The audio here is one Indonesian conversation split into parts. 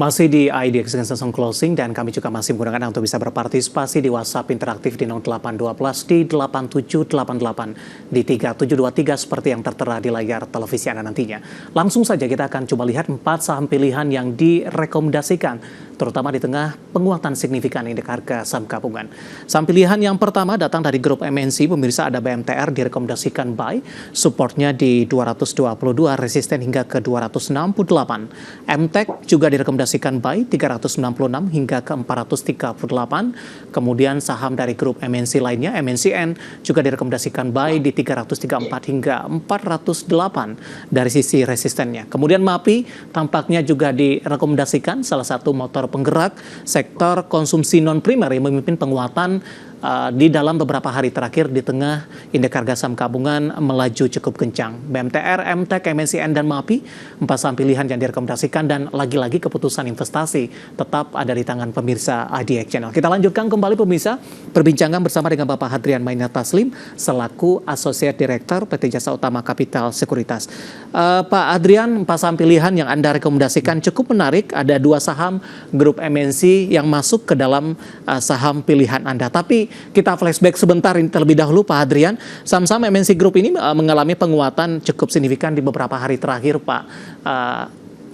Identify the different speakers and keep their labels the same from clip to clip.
Speaker 1: Masih di IDX dengan session closing dan kami juga masih menggunakan untuk bisa berpartisipasi di WhatsApp interaktif di 0812 di 8788 di 3723 seperti yang tertera di layar televisi Anda nantinya. Langsung saja kita akan coba lihat 4 saham pilihan yang direkomendasikan terutama di tengah penguatan signifikan indeks harga saham gabungan. Saham pilihan yang pertama datang dari grup MNC, pemirsa ada BMTR direkomendasikan buy, supportnya di 222, resisten hingga ke 268. MTEK juga direkomendasikan buy 396 hingga ke 438. Kemudian saham dari grup MNC lainnya, MNCN juga direkomendasikan buy di 334 hingga 408 dari sisi resistennya. Kemudian MAPI tampaknya juga direkomendasikan salah satu motor penggerak sektor konsumsi non-primer yang memimpin penguatan di dalam beberapa hari terakhir di tengah indeks harga saham gabungan melaju cukup kencang. BMTR, MTEK, MNCN, dan MAPI, 4 saham pilihan yang direkomendasikan dan lagi-lagi keputusan investasi tetap ada di tangan pemirsa IDX Channel. Kita lanjutkan kembali pemirsa perbincangan bersama dengan Bapak Hadrian Maina Taslim selaku Associate Director PT Jasa Utama Capital Sekuritas. Pak Hadrian, 4 saham pilihan yang Anda rekomendasikan cukup menarik. Ada 2 saham grup MNC yang masuk ke dalam saham pilihan Anda. Tapi kita flashback sebentar terlebih dahulu Pak Hadrian. Saham-saham MNC Group ini mengalami penguatan cukup signifikan di beberapa hari terakhir Pak.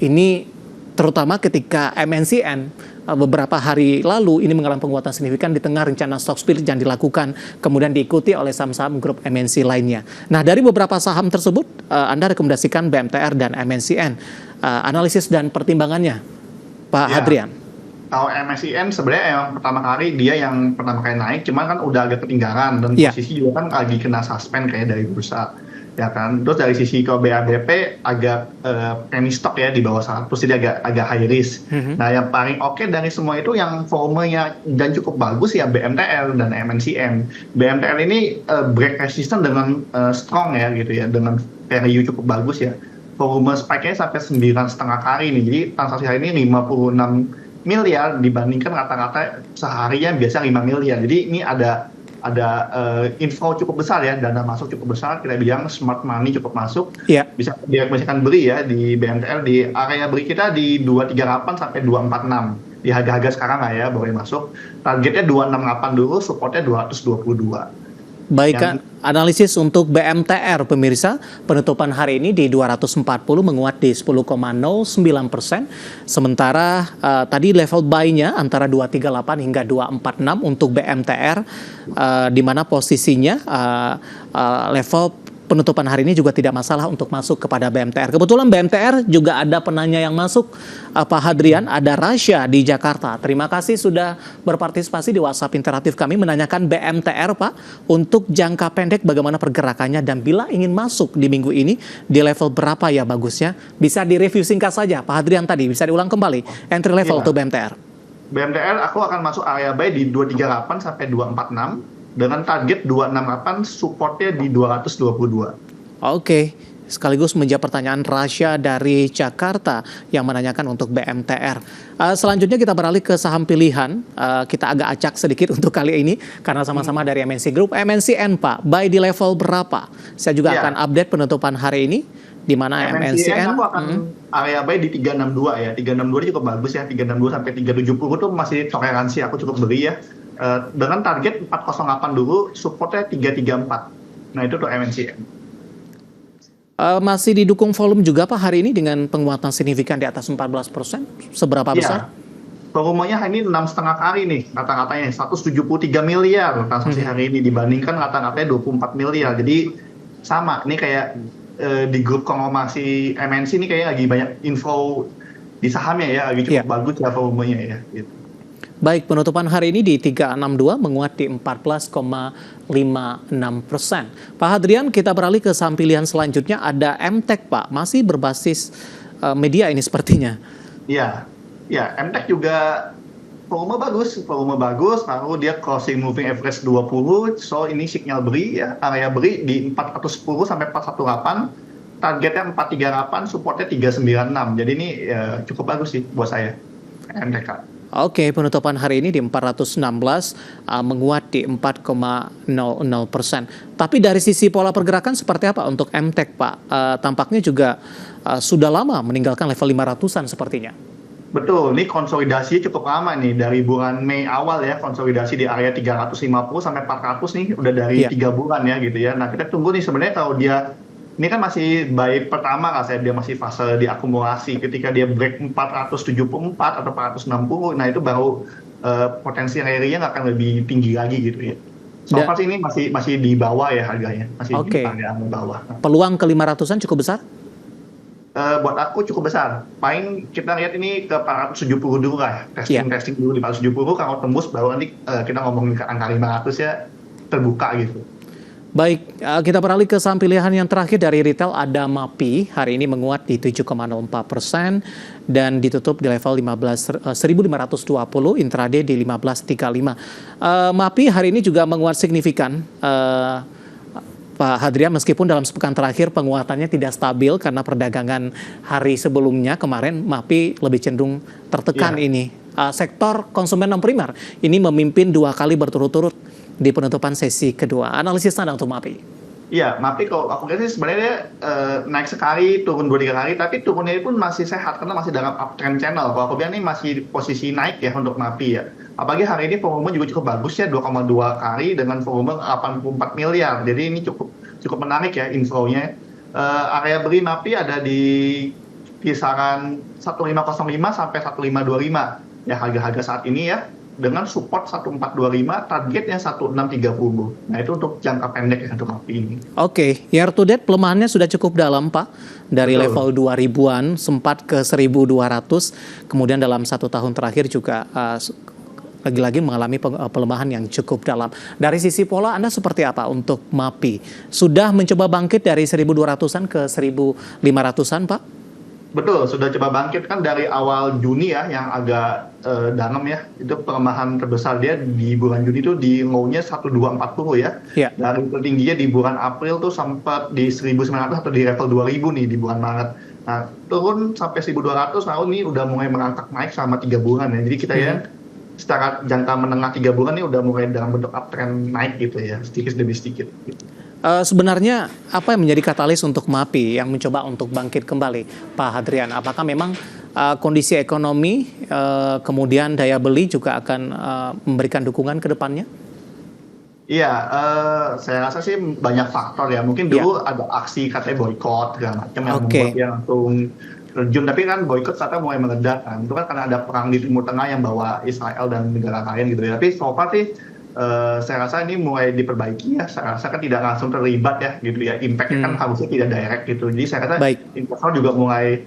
Speaker 1: Ini terutama ketika MNCN beberapa hari lalu ini mengalami penguatan signifikan di tengah rencana stock split yang dilakukan kemudian diikuti oleh saham-saham grup MNC lainnya. Nah, dari beberapa saham tersebut Anda rekomendasikan BMTR dan MNCN. Analisis dan pertimbangannya Pak Hadrian.
Speaker 2: Kalau MSCN sebenarnya yang pertama kali dia yang pertama kali naik, cuman kan udah agak ketinggalan dan posisi juga kan lagi kena suspend kayak dari bursa, ya kan. Terus dari sisi kalau BABP agak penny stock ya di bawah 100, jadi agak high risk. Nah yang paling oke dari semua itu yang volumenya dan cukup bagus ya BMTR dan MNCN. BMTR ini break resistant dengan strong ya gitu ya, dengan value cukup bagus ya. Volume spike-nya sampai 9,5 kali nih, jadi transaksi hari ini 56 miliar dibandingkan rata-rata seharinya biasa 5 miliar. Jadi ini ada info cukup besar ya, dana masuk cukup besar, kita bilang smart money cukup masuk. Bisa direkomendasikan beli ya di BMTR, di area beli kita di 238 sampai 246. Di harga-harga sekarang lah ya boleh masuk. Targetnya 268 dulu, supportnya 222.
Speaker 1: Baik, analisis untuk BMTR pemirsa, penutupan hari ini di 240 menguat di 10,09%. Sementara tadi level buy-nya antara 238 hingga 246 untuk BMTR, di mana posisinya level penutupan hari ini juga tidak masalah untuk masuk kepada BMTR. Kebetulan BMTR juga ada penanya yang masuk, Pak Hadrian, ada Rasya di Jakarta. Terima kasih sudah berpartisipasi di WhatsApp interaktif kami menanyakan BMTR Pak, untuk jangka pendek bagaimana pergerakannya dan bila ingin masuk di minggu ini di level berapa ya bagusnya. Bisa direview singkat saja Pak Hadrian tadi, bisa diulang kembali entry level untuk BMTR.
Speaker 2: BMTR aku akan masuk area buy di 238 sampai 246. Dengan target 268, supportnya di 222.
Speaker 1: Oke, sekaligus menjawab pertanyaan Rasya dari Jakarta yang menanyakan untuk BMTR. Selanjutnya kita beralih ke saham pilihan. Kita agak acak sedikit untuk kali ini karena sama-sama dari MNC Group. MNCN Pak, buy di level berapa? Saya juga akan update penutupan hari ini, di mana MNCN
Speaker 2: aku akan area buy di 362 ya. 362 cukup bagus ya. 362 sampai 370 itu masih toleransi aku cukup beli ya. Dengan target 408 dulu, supportnya 334. Nah itu tuh MNCN.
Speaker 1: Masih didukung volume juga Pak hari ini dengan penguatan signifikan di atas 14%. Seberapa besar?
Speaker 2: Volumenya hari ini 6,5 kali nih kata-katanya, 173 miliar transaksi hari ini dibandingkan kata-katanya 24 miliar. Jadi sama, ini kayak di grup konglomerasi MNC ini kayak lagi banyak info di sahamnya ya, lagi cukup bagus ya volumenya ya gitu.
Speaker 1: Baik, penutupan hari ini di 362 menguat di 14,56%. Pak Hadrian, kita beralih ke saham pilihan selanjutnya, ada MTEK Pak, masih berbasis media ini sepertinya.
Speaker 2: Iya, MTEK juga volume bagus, lalu dia closing moving average 20, so ini sinyal beli ya, area beli di 410 sampai 418, targetnya 438, supportnya 396, jadi ini cukup bagus sih buat saya, MTEK.
Speaker 1: Oke, penutupan hari ini di 416 menguat di 4,00%. Tapi dari sisi pola pergerakan seperti apa untuk MTEK Pak? Tampaknya juga sudah lama meninggalkan level 500-an sepertinya.
Speaker 2: Betul, ini konsolidasi cukup lama nih dari bulan Mei awal ya, konsolidasi di area 350 sampai 400 nih udah dari
Speaker 1: Iya.
Speaker 2: 3 bulan ya gitu ya. Nah kita tunggu nih sebenarnya kalau dia ini kan masih buy pertama lah saya, dia masih fase diakumulasi. Ketika dia break 474 atau 460, nah itu baru potensi rally-nya nggak akan lebih tinggi lagi gitu ya. So
Speaker 1: Da-
Speaker 2: far sih ini masih di bawah ya harganya, masih di
Speaker 1: Oke.
Speaker 2: area bawah.
Speaker 1: Peluang ke 500-an cukup besar?
Speaker 2: Buat aku cukup besar. Paling kita lihat ini ke 470 dulu lah.
Speaker 1: Iya.
Speaker 2: Testing dulu di 470, kalau tembus baru nanti kita ngomongin ke angka 500 ya terbuka gitu.
Speaker 1: Baik, kita beralih ke saham pilihan yang terakhir dari retail, ada MAPI. Hari ini menguat di 7,04% dan ditutup di level 15.520, intraday di 15.35. MAPI hari ini juga menguat signifikan. Pak Hadrian, meskipun dalam sepekan terakhir penguatannya tidak stabil karena perdagangan hari sebelumnya kemarin MAPI lebih cenderung tertekan
Speaker 2: Iya.
Speaker 1: ini. Sektor konsumen non primer ini memimpin 2 kali berturut-turut di penutupan sesi kedua. Analisis Anda untuk MAPI?
Speaker 2: Iya, MAPI kalau aku lihat sih sebenarnya naik sekali, turun 2-3 kali, tapi turunnya pun masih sehat karena masih dalam uptrend channel. Kalau aku bilang ini masih posisi naik ya untuk MAPI ya. Apalagi hari ini volume juga cukup bagus ya, 2,2 kali dengan volume 84 miliar. Jadi ini cukup menarik ya inflow-nya. Area beli MAPI ada di kisaran 1505 sampai 1525 ya harga-harga saat ini ya. Dengan support 1425, targetnya 1630. Nah itu untuk jangka pendek ya untuk MAPI ini.
Speaker 1: Oke, year to date pelemahannya sudah cukup dalam, Pak. Dari
Speaker 2: Betul.
Speaker 1: level 2000-an sempat ke 1200, kemudian dalam 1 tahun terakhir juga lagi-lagi mengalami pelemahan yang cukup dalam. Dari sisi pola Anda seperti apa untuk MAPI? Sudah mencoba bangkit dari 1200-an ke 1500-an, Pak?
Speaker 2: Betul, sudah coba bangkit kan dari awal Juni ya, yang agak dalam ya. Itu pelemahan terbesar dia di bulan Juni itu di low-nya 1240 ya.
Speaker 1: Iya.
Speaker 2: Dari tertingginya di bulan April tuh sempat di 1900 atau di level 2000 nih di bulan Maret. Nah, turun sampai 1200, lalu ini udah mulai merangkak naik selama 3 bulan ya. Jadi kita ya secara jangka menengah 3 bulan ini udah mulai dalam bentuk uptrend naik gitu ya, sedikit demi sedikit.
Speaker 1: Sebenarnya apa yang menjadi katalis untuk MAPI yang mencoba untuk bangkit kembali, Pak Hadrian? Apakah memang kondisi ekonomi, kemudian daya beli juga akan memberikan dukungan ke depannya?
Speaker 2: Iya, saya rasa sih banyak faktor ya. Mungkin dulu ada aksi katanya boykot segala macam yang membuat dia langsung terjun. Tapi kan boykot katanya mulai meledak kan. Itu kan karena ada perang di Timur Tengah yang bawa Israel dan negara lain gitu ya. Tapi so far sih saya rasa ini mulai diperbaiki ya. Saya rasa kan tidak langsung terlibat ya gitu ya. Impact-nya kan harusnya tidak direct gitu. Jadi saya rasa investor juga mulai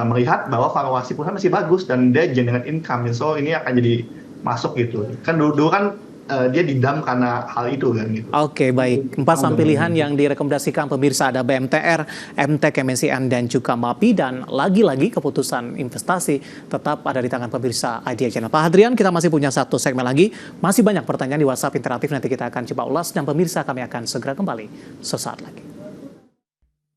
Speaker 2: melihat bahwa valuasi perusahaan masih bagus dan dia generate income. So ini akan jadi masuk gitu. Kan dulu kan dia didam karena hal itu kan gitu.
Speaker 1: Oke, baik. 4 saham pilihan yang direkomendasikan pemirsa ada BMTR, MTEK, MNCN, dan juga MAPI. Dan lagi-lagi keputusan investasi tetap ada di tangan pemirsa Idea Channel. Pak Hadrian, kita masih punya 1 segmen lagi. Masih banyak pertanyaan di WhatsApp interaktif, nanti kita akan coba ulas. Dan pemirsa, kami akan segera kembali sesaat lagi.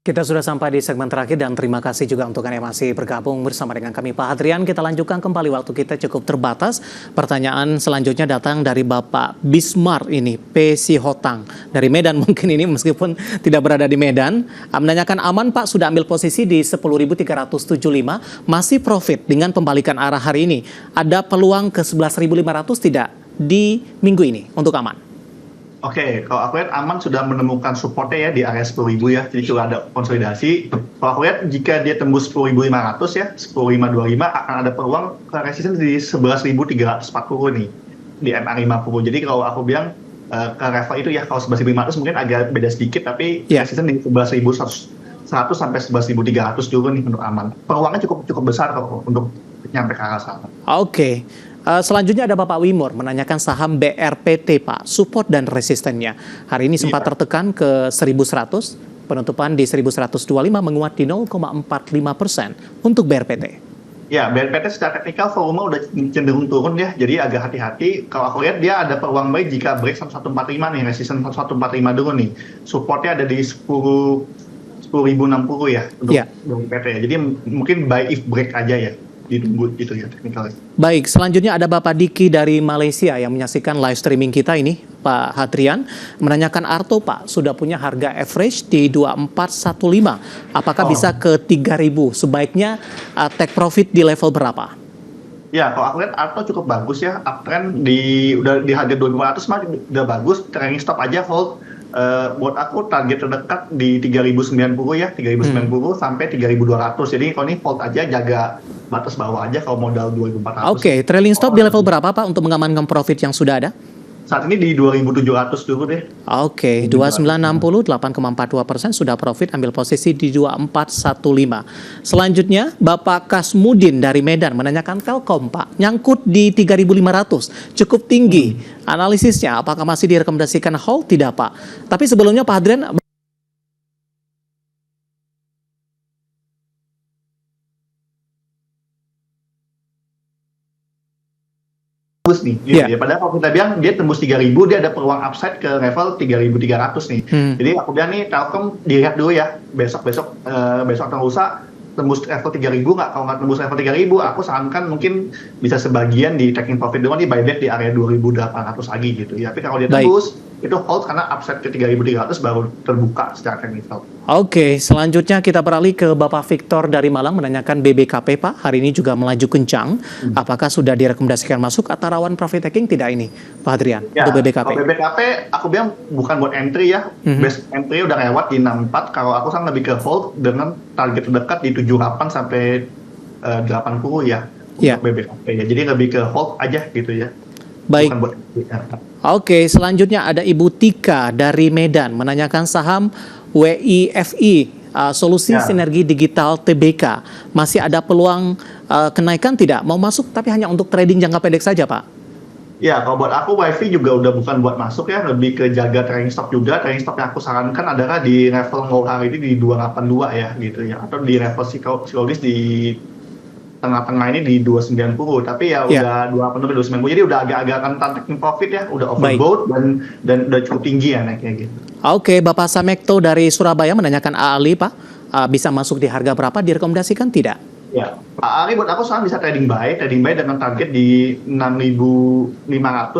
Speaker 1: Kita sudah sampai di segmen terakhir dan terima kasih juga untuk Anda yang masih bergabung bersama dengan kami. Pak Hadrian, kita lanjutkan kembali, waktu kita cukup terbatas. Pertanyaan selanjutnya datang dari Bapak Bismar ini, P. Sihotang. Dari Medan mungkin ini meskipun tidak berada di Medan. Menanyakan, aman Pak, sudah ambil posisi di 10.375, masih profit dengan pembalikan arah hari ini. Ada peluang ke 11.500 tidak di minggu ini untuk aman?
Speaker 2: Oke, kalau aku lihat aman sudah menemukan supportnya ya di area 10.000 ya, jadi juga ada konsolidasi. Kalau aku lihat jika dia tembus 10.500 ya, 10.525 akan ada peluang ke resistance di 11.340 nih, di MA50. Jadi kalau aku bilang ke level itu ya, kalau 11.500 mungkin agak beda sedikit, tapi resistance di 11.100 sampai 11.300 dulu nih untuk aman. Peluangnya cukup besar kalau untuk nyampe ke arah sana.
Speaker 1: Oke. Selanjutnya ada Bapak Wimor menanyakan saham BRPT, Pak, support dan resistennya. Hari ini sempat tertekan ke 1.100, penutupan di 1.125, menguat di 0,45% untuk BRPT.
Speaker 2: Ya, BRPT secara teknikal volume udah cenderung turun ya, jadi agak hati-hati. Kalau aku lihat dia ada peluang baik jika break 1145 nih, resistance 1145 dulu nih. Supportnya ada di 10.060 ya untuk BRPT ya. Jadi mungkin buy if break aja ya. Ditunggu gitu ya teknikalnya.
Speaker 1: Baik, selanjutnya ada Bapak Diki dari Malaysia yang menyaksikan live streaming kita ini, Pak Hadrian, menanyakan Arto, Pak, sudah punya harga average di 2415. Apakah bisa ke 3.000? Sebaiknya take profit di level berapa?
Speaker 2: Ya, kalau aku lihat Arto cukup bagus ya, uptrend udah di harga 2.400 mah udah bagus, trailing stop aja hold. Buat aku target terdekat di 3090 ya, 3090 sampai 3200. Jadi kalau ini hold aja, jaga batas bawah aja kalau modal 2400.
Speaker 1: Oke, trailing stop di level berapa Pak untuk mengamankan profit yang sudah ada?
Speaker 2: Saat ini di 2700 dulu deh.
Speaker 1: Oke, 2960, 8,42% sudah profit, ambil posisi di 2415. Selanjutnya, Bapak Kasmudin dari Medan menanyakan Telkom, Pak. Nyangkut di 3.500, cukup tinggi. Analisisnya, apakah masih direkomendasikan hold? Tidak, Pak. Tapi sebelumnya Pak Hadrian...
Speaker 2: Tembus nih, gitu ya. Padahal kalau kita bilang dia tembus 3.000, dia ada peluang upside ke level 3.300 nih. Jadi aku bilang nih Telkom dilihat dulu ya, besok atau lusa tembus level 3.000 nggak? Kalau nggak tembus level 3.000, aku sarankan mungkin bisa sebagian di taking profit dulu nih, buyback di area 2.800 lagi gitu ya. Tapi kalau dia tembus, itu hold karena upside ke 3.300 baru terbuka secara technical.
Speaker 1: Oke, selanjutnya kita beralih ke Bapak Victor dari Malang menanyakan BBKP, Pak. Hari ini juga melaju kencang. Apakah sudah direkomendasikan masuk atau rawan profit taking? Tidak ini, Pak Hadrian,
Speaker 2: ya,
Speaker 1: untuk BBKP.
Speaker 2: Kalau BBKP, aku bilang bukan buat entry ya. Best entry udah lewat di 64. Kalau aku sangat lebih ke hold dengan target terdekat di 78 sampai 80 ya untuk BBKP ya. Jadi lebih ke hold aja gitu ya.
Speaker 1: Baik.
Speaker 2: Bukan buat entry.
Speaker 1: Oke, selanjutnya ada Ibu Tika dari Medan menanyakan saham WIFI, solusi sinergi digital TBK. Masih ada peluang kenaikan tidak? Mau masuk tapi hanya untuk trading jangka pendek saja, Pak?
Speaker 2: Ya, kalau buat aku WiFi juga udah bukan buat masuk ya, lebih ke jaga trailing stop juga. Trailing stop yang aku sarankan adalah di level low hari ini di 282 ya gitu ya, atau di level psikologis di tengah-tengah ini di 290, tapi ya udah 280 290, jadi udah agak-agak rentan taking profit ya, udah overbought dan udah cukup tinggi ya naiknya gitu.
Speaker 1: Oke, Bapak Samekto dari Surabaya menanyakan Ali, Pak, bisa masuk di harga berapa? Direkomendasikan tidak?
Speaker 2: Ya, Pak Ali buat aku sekarang bisa trading buy dengan target di 6.500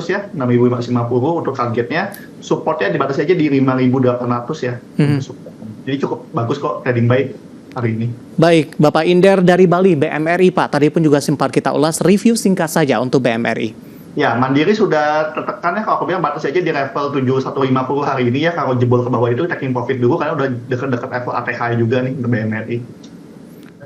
Speaker 2: ya, 6.550 untuk targetnya, supportnya dibatasi aja di 5.800 ya. Jadi cukup bagus kok trading buy hari ini.
Speaker 1: Baik, Bapak Inder dari Bali, BMRI, Pak. Tadi pun juga sempat kita ulas, review singkat saja untuk BMRI.
Speaker 2: Ya, Mandiri sudah tertekan ya, kalau aku bilang batas aja di level 7150 hari ini ya. Kalau jebol ke bawah itu taking profit dulu karena udah dekat-dekat level ATH juga nih untuk BMRI.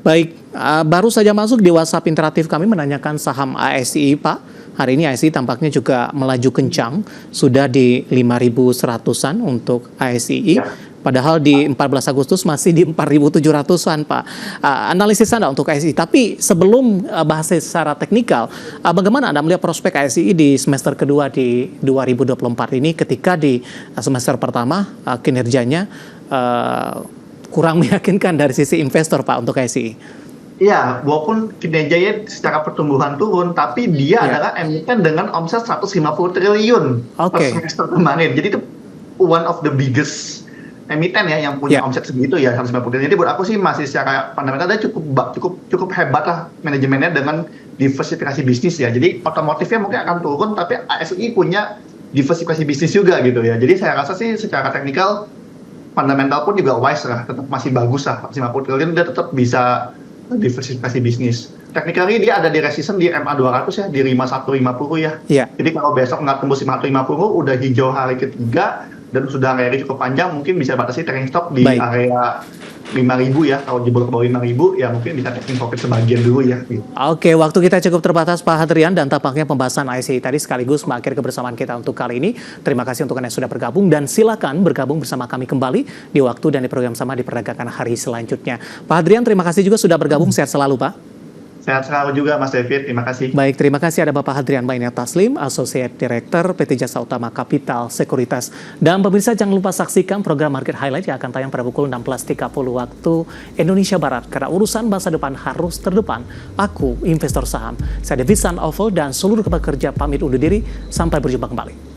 Speaker 2: Baik,
Speaker 1: baru saja masuk di WhatsApp interaktif kami menanyakan saham ASI, Pak. Hari ini ASI tampaknya juga melaju kencang, sudah di 5.100-an untuk ASI. Padahal di 14 Agustus masih di 4.700-an, Pak. Analisis Anda untuk ASI. Tapi sebelum bahas secara teknikal, bagaimana Anda melihat prospek ASI di semester kedua di 2024 ini ketika di semester pertama kinerjanya kurang meyakinkan dari sisi investor, Pak, untuk ASI?
Speaker 2: Iya, walaupun kinerjanya secara pertumbuhan turun, tapi dia adalah emiten dengan omset 150 triliun per semester kemarin. Jadi itu one of the biggest emiten ya yang punya omset segitu ya 150 triliun. Jadi buat aku sih masih secara fundamental dia cukup hebat lah manajemennya dengan diversifikasi bisnis ya. Jadi otomotifnya mungkin akan turun, tapi ASI punya diversifikasi bisnis juga gitu ya. Jadi saya rasa sih secara teknikal fundamental pun juga wise lah, tetap masih bagus lah. 50 triliun dia tetap bisa diversifikasi bisnis. Technically dia ada di resistance di MA 200 ya, di 5150 ya. Jadi kalau besok nggak tembus 5150 udah hijau hari ketiga dan sudah rally cukup panjang, mungkin bisa batasi trading stop di area 5.000 ya. Kalau jebol ke bawah 5.000 ya mungkin bisa taking profit sebagian dulu ya.
Speaker 1: Oke, waktu kita cukup terbatas, Pak Hadrian, dan tampaknya pembahasan ASI tadi sekaligus mengakhiri kebersamaan kita untuk kali ini. Terima kasih untuk Anda yang sudah bergabung dan silakan bergabung bersama kami kembali di waktu dan di program sama di perdagangan hari selanjutnya. Pak Hadrian, terima kasih juga sudah bergabung. Sehat selalu, Pak.
Speaker 2: Sehat selalu juga Mas David, terima kasih.
Speaker 1: Baik, terima kasih ada Bapak Hadrian Mainet Taslim, Associate Director PT Jasa Utama Kapital Sekuritas. Dan pemirsa jangan lupa saksikan program Market Highlight yang akan tayang pada pukul 16.30 waktu Indonesia Barat. Karena urusan masa depan harus terdepan. Aku, investor saham. Saya David San Oval dan seluruh pekerja pamit undur diri. Sampai berjumpa kembali.